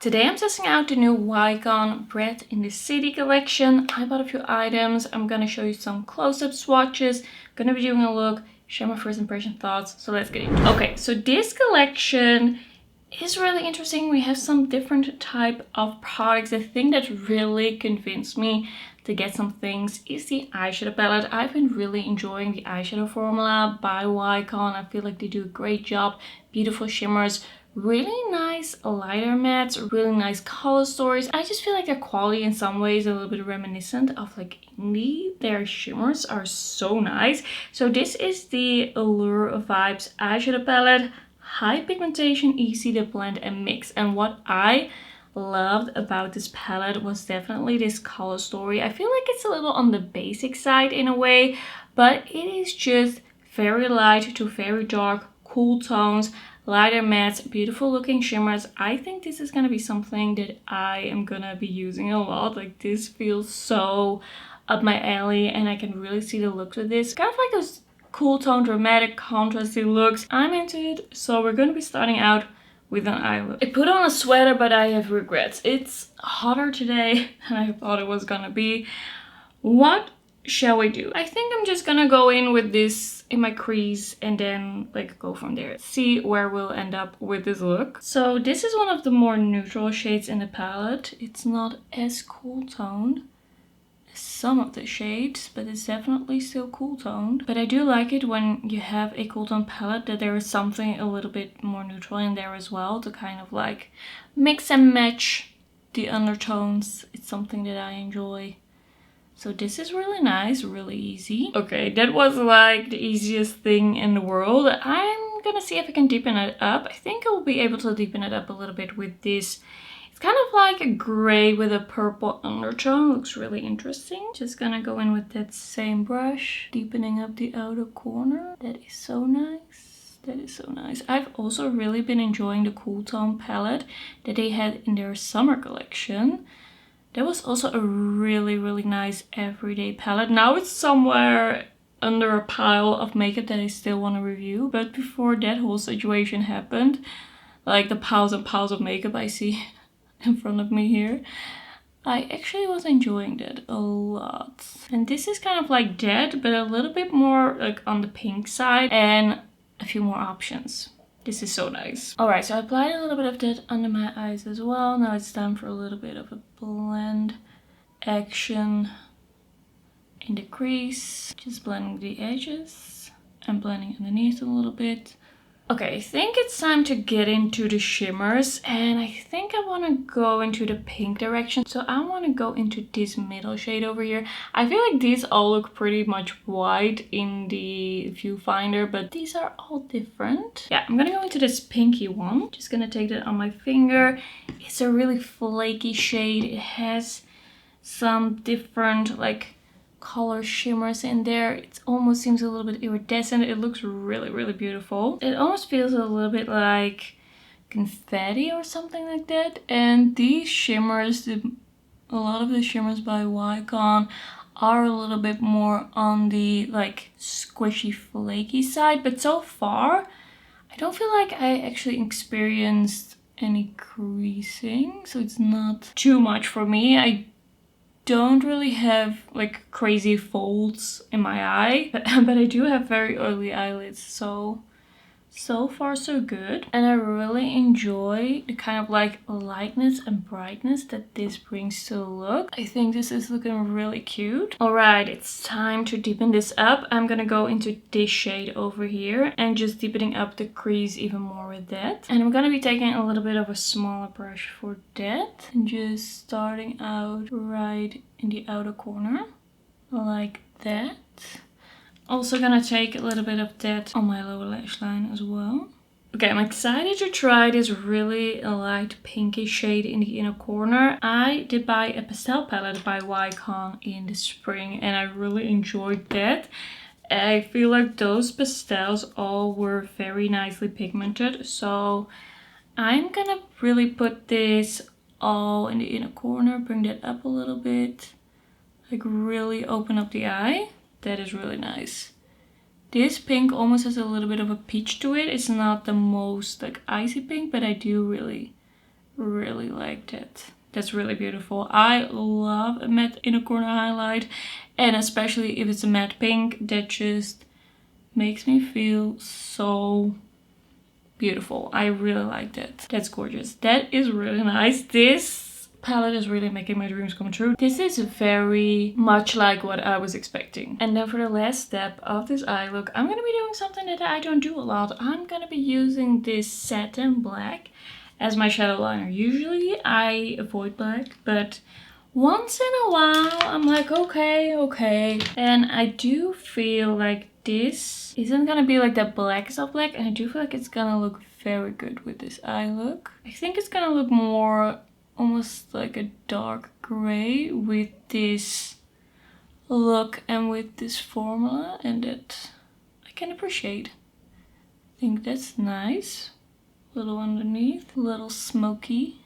Today I'm testing out the new Wycon Brat in the City collection. I bought a few items. I'm gonna show you some close-up swatches. I'm gonna be doing a look, share my first impression thoughts. So let's get into it. Okay, so this collection is really interesting. We have some different type of products. The thing that really convinced me to get some things is the eyeshadow palette. I've been really enjoying the eyeshadow formula by Wycon. I feel like they do a great job. Beautiful shimmers, really nice lighter mattes, really nice color stories. I just feel like their quality in some ways a little bit reminiscent of like indie. Their shimmers are so nice. So this is the Allure Vibes eyeshadow palette. High pigmentation, easy to blend and mix. And what I loved about this palette was definitely this color story. I feel like it's a little on the basic side in a way, but it is just very light to very dark, cool tones, lighter mattes, beautiful looking shimmers. I think this is gonna be something that I am gonna be using a lot. Like, this feels so up my alley and I can really see the looks of this. Kind of like those cool tone, dramatic, contrasty looks. I'm into it. So we're gonna be starting out with an eye look. I put on a sweater, but I have regrets. It's hotter today than I thought it was gonna be. What shall we do? I think I'm just gonna go in with this in my crease and then like go from there. See where we'll end up with this look. So this is one of the more neutral shades in the palette. It's not as cool toned as some of the shades, but it's definitely still cool toned. But I do like it when you have a cool tone palette that there is something a little bit more neutral in there as well to kind of like mix and match the undertones. It's something that I enjoy. So this is really nice, really easy. Okay, that was like the easiest thing in the world. I'm gonna see if I can deepen it up. I think I will be able to deepen it up a little bit with this. It's kind of like a gray with a purple undertone. Looks really interesting. Just gonna go in with that same brush, deepening up the outer corner. That is so nice. That is so nice. I've also really been enjoying the cool tone palette that they had in their summer collection. That was also a really, really nice everyday palette. Now it's somewhere under a pile of makeup that I still want to review. But before that whole situation happened, like the piles and piles of makeup I see in front of me here, I actually was enjoying that a lot. And this is kind of like that, but a little bit more like on the pink side and a few more options. This is so nice. Alright, so I applied a little bit of that under my eyes as well. Now it's time for a little bit of a blend action in the crease. Just blending the edges and blending underneath a little bit. Okay, I think it's time to get into the shimmers, and I think I want to go into the pink direction. So I want to go into this middle shade over here. I feel like these all look pretty much white in the viewfinder, but these are all different. Yeah, I'm gonna go into this pinky one. Just gonna take that on my finger. It's a really flaky shade. It has some different like color shimmers in there. It almost seems a little bit iridescent. It looks really, really beautiful. It almost feels a little bit like confetti or something like that. And these shimmers, a lot of the shimmers by Wycon are a little bit more on the like squishy, flaky side. But so far, I don't feel like I actually experienced any creasing. So it's not too much for me. I don't really have like crazy folds in my eye, but I do have very oily eyelids, so far so good. And I really enjoy the kind of like lightness and brightness that this brings to the look. I think this is looking really cute. Alright, it's time to deepen this up. I'm gonna go into this shade over here and just deepening up the crease even more with that. And I'm gonna be taking a little bit of a smaller brush for that and just starting out right in the outer corner like that. Also gonna take a little bit of that on my lower lash line as well. Okay, I'm excited to try this really light pinky shade in the inner corner. I did buy a pastel palette by Wycon in the spring and I really enjoyed that. I feel like those pastels all were very nicely pigmented. So I'm gonna really put this all in the inner corner, bring that up a little bit. Like really open up the eye. That is really nice. This pink almost has a little bit of a peach to it. It's not the most like icy pink, but I do really, really liked it. That's really beautiful. I love a matte inner corner highlight, and especially if it's a matte pink, that just makes me feel so beautiful. I really liked it. That's gorgeous. That is really nice. This palette is really making my dreams come true. This is very much like what I was expecting. And then for the last step of this eye look, I'm gonna be doing something that I don't do a lot. I'm gonna be using this satin black as my shadow liner. Usually I avoid black, but once in a while I'm like, okay. And I do feel like this isn't gonna be like the blackest of black, and I do feel like it's gonna look very good with this eye look. I think it's gonna look more almost like a dark gray with this look and with this formula, and that I can appreciate. I think that's nice. Little underneath, a little smoky.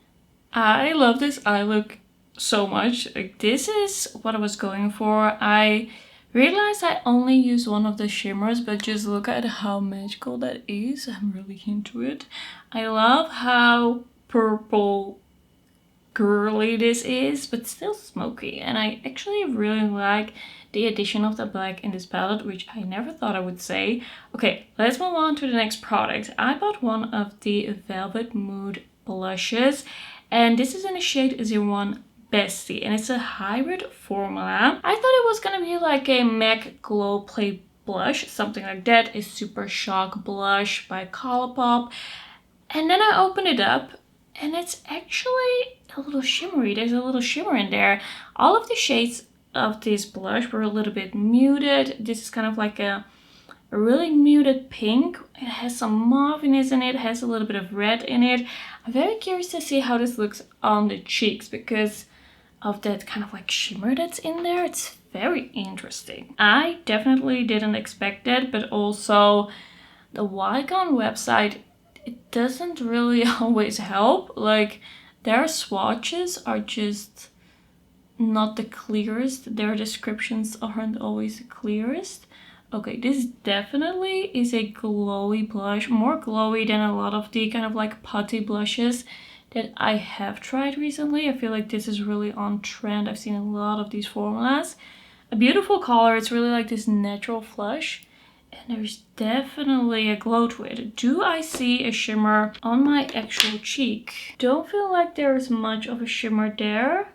I love this eye look so much. Like, this is what I was going for. I realized I only used one of the shimmers, but just look at how magical that is. I'm really into it. I love how purple girly this is, but still smoky, and I actually really like the addition of the black in this palette, which I never thought I would say. Okay, let's move on to the next product. I bought one of the Velvet Mood blushes, and this is in the shade 01 Bestie, and it's a hybrid formula. I thought it was gonna be like a MAC Glow Play blush, something like that, a Super Shock blush by Colourpop, and then I opened it up, and it's actually a little shimmery. There's a little shimmer in there. All of the shades of this blush were a little bit muted. This is kind of like a really muted pink. It has some mauviness in it, has a little bit of red in it. I'm very curious to see how this looks on the cheeks because of that kind of like shimmer that's in there. It's very interesting. I definitely didn't expect that, but also the Wycon website, it doesn't really always help. Like, their swatches are just not the clearest. Their descriptions aren't always the clearest. Okay, this definitely is a glowy blush, more glowy than a lot of the kind of like putty blushes that I have tried recently. I feel like this is really on trend. I've seen a lot of these formulas. A beautiful color. It's really like this natural flush. And there's definitely a glow to it. Do I see a shimmer on my actual cheek? Don't feel like there's much of a shimmer there.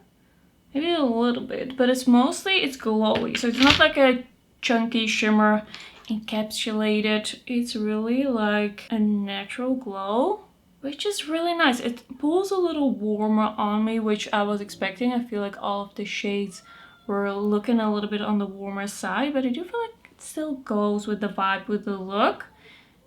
Maybe a little bit, but it's glowy. So it's not like a chunky shimmer encapsulated. It's really like a natural glow, which is really nice. It pulls a little warmer on me, which I was expecting. I feel like all of the shades were looking a little bit on the warmer side, but I do feel like still goes with the vibe, with the look.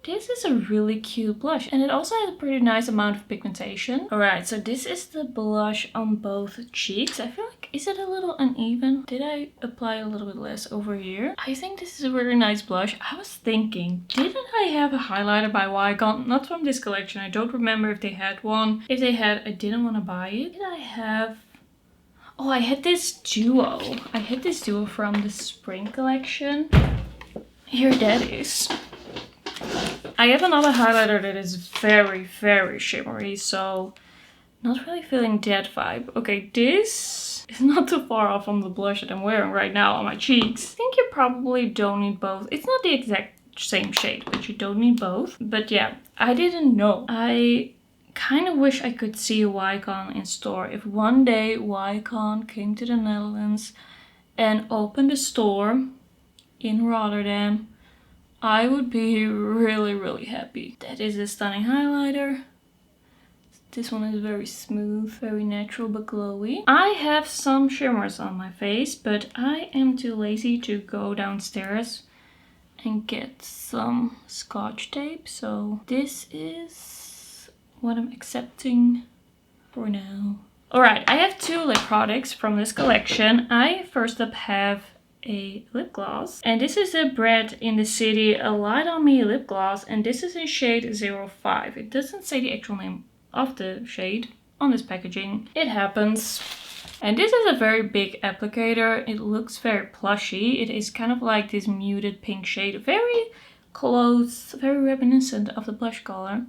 This is a really cute blush, and it also has a pretty nice amount of pigmentation. Alright, so this is the blush on both cheeks. I feel like, is it a little uneven? Did I apply a little bit less over here? I think this is a really nice blush. I was thinking, didn't I have a highlighter by Wycon? Not from this collection. I don't remember if they had one. If they had, I didn't want to buy it. Did I have... Oh, I had this duo. I had this duo from the spring collection. Here that is. I have another highlighter that is very, very shimmery, so not really feeling that vibe. Okay, this is not too far off from the blush that I'm wearing right now on my cheeks. I think you probably don't need both. It's not the exact same shade, but you don't need both. But yeah, I didn't know. I kind of wish I could see Wycon in store. If one day Wycon came to the Netherlands and opened a store in Rotterdam, I would be really, really happy. That is a stunning highlighter. This one is very smooth, very natural but glowy. I have some shimmers on my face, but I am too lazy to go downstairs and get some Scotch tape. So this is what I'm accepting for now. Alright, I have two lip products from this collection. I first up have a lip gloss, and this is a Brat in the City a Light on Me lip gloss, and this is in shade 05. It doesn't say the actual name of the shade on this packaging. It happens. And this is a very big applicator. It looks very plushy. It is kind of like this muted pink shade, very close, very reminiscent of the blush color,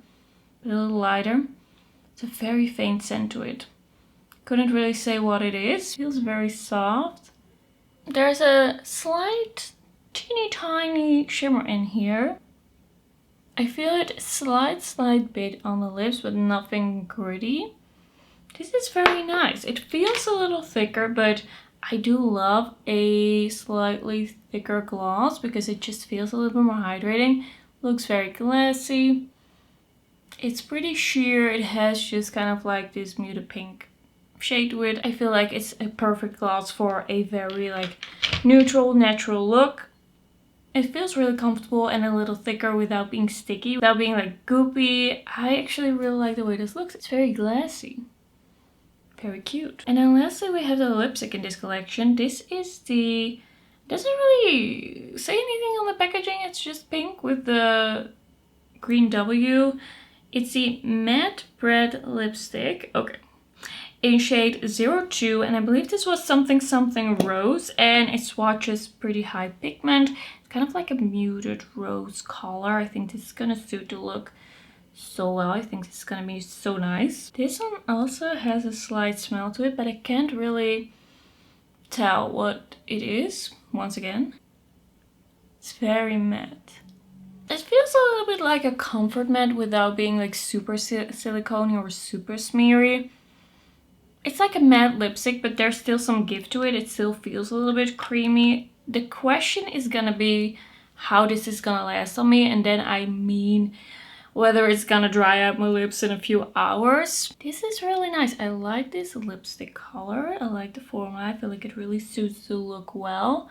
but a little lighter. It's a very faint scent to it. Couldn't really say what it is. Feels very soft. There's a slight, teeny tiny shimmer in here. I feel it slight bit on the lips, but nothing gritty. This is very nice. It feels a little thicker, but I do love a slightly thicker gloss because it just feels a little bit more hydrating. Looks very glassy. It's pretty sheer. It has just kind of like this muted pink shade to it. I feel like it's a perfect gloss for a very like neutral, natural look. It feels really comfortable and a little thicker without being sticky, without being like goopy. I actually really like the way this looks. It's very glassy. Very cute. And then lastly we have the lipstick in this collection. This is the... doesn't really say anything on the packaging. It's just pink with the green W. It's the Matte Brat lipstick. Okay. In shade 02, and I believe this was something rose, and it swatches pretty high pigment. It's kind of like a muted rose color. I think this is gonna suit the look so well. I think this is gonna be so nice. This one also has a slight smell to it, but I can't really tell what it is. Once again, it's very matte. It feels a little bit like a comfort matte without being like super silicone or super smeary. It's like a matte lipstick, but there's still some give to it. It still feels a little bit creamy. The question is gonna be how this is gonna last on me, and then I mean whether it's gonna dry out my lips in a few hours. This is really nice. I like this lipstick color. I like the formula. I feel like it really suits the look well.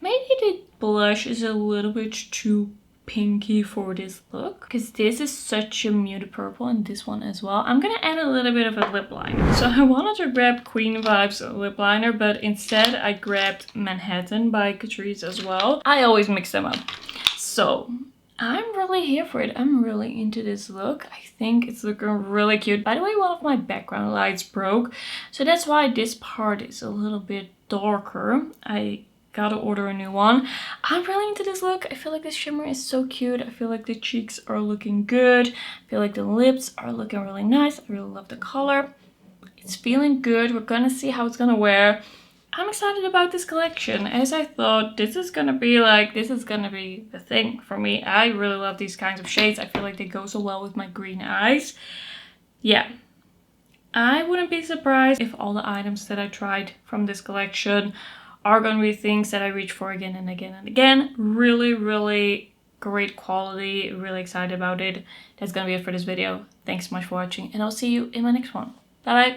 Maybe the blush is a little bit too pinky for this look, because this is such a muted purple, and this one as well. I'm gonna add a little bit of a lip liner. So I wanted to grab Queen Vibes lip liner, but instead I grabbed Manhattan by Catrice as well. I always mix them up. So I'm really here for it. I'm really into this look. I think it's looking really cute. By the way, one of my background lights broke, so that's why this part is a little bit darker. I gotta order a new one. I'm really into this look. I feel like this shimmer is so cute. I feel like the cheeks are looking good. I feel like the lips are looking really nice. I really love the color. It's feeling good. We're gonna see how it's gonna wear. I'm excited about this collection, as I thought this is gonna be the thing for me. I really love these kinds of shades. I feel like they go so well with my green eyes. Yeah. I wouldn't be surprised if all the items that I tried from this collection are going to be things that I reach for again and again and again. Really, really great quality. Really excited about it. That's going to be it for this video. Thanks so much for watching, and I'll see you in my next one. Bye bye.